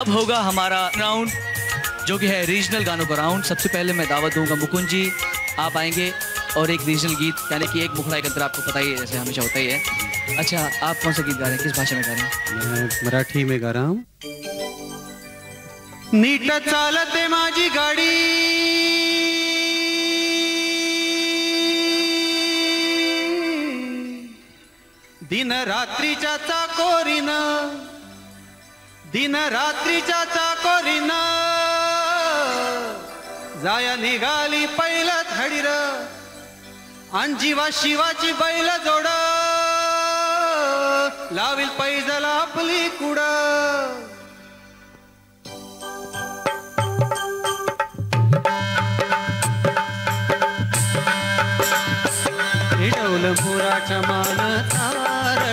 अब होगा हमारा राउंड जो कि है रीजनल गानों का राउंड। सबसे पहले मैं दावत दूंगा मुकुंद जी, आप आएंगे और एक रीजनल गीत यानी कि एक मुखड़ा एक अंतर, आपको पता ही है जैसे हमेशा होता ही है। अच्छा, आप कौन सा गीत गा रहे हैं, किस भाषा में गा रहे हैं? मैं मराठी में गा रहा हूँ। नीट चालते माझी गाडी, दिन रात्रीच्या चाकोरीनं, दिन रात्रीच्या चाकोरीनं जाया निघाली पहिलं धडीर, अन जीवा शिवाची बैल जोड, लावील पैजला आपली कुड। डौल मोराच्या मानता,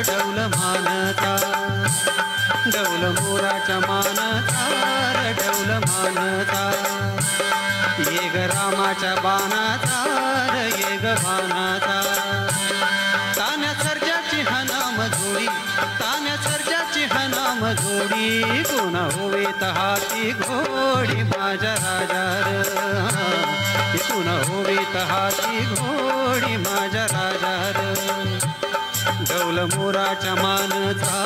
डौल मानता, डौल मोराच्या मानता, डौल मानता, ये ग रामाच्या बाणाचा, ये ग बाणाचा, तान्या सर्जाची हनाम जोडी, तान्या सर्जाची हनाम जोडी, कोण होवेत हाती घोडी माझ्या राजार, कोण होवेत हाती घोडी माझ्या राजार। डौल मोराच्या मानता,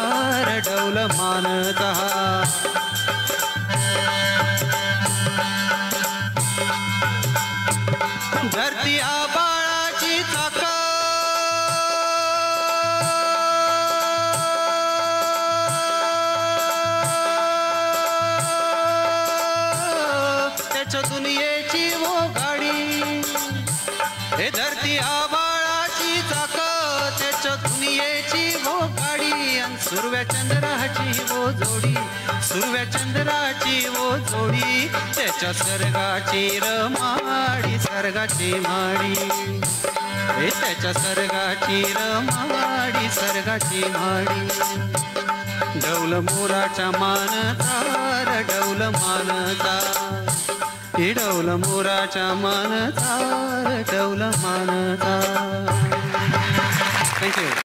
डौल मानता, धरती आबाळाची चाक, त्याच्या दुनियेची वो गाडी, हे धरती आबाळाची चाक, त्याच्या दुनियेची वो गाडी, अन सुरव्या चंद्राची वो जोडी, सुरव्या चंद्राची वो जोडी, त्याच्या सर्गाची रमाडी, सर्गाची माडी, हे त्याच्या सर्गाची रमाडी, सर्गाची माडी। डौल मोराच्या मानता, डौल मानता, हे डौल मोराच्या मानता, डौल मानता। थँक्यू।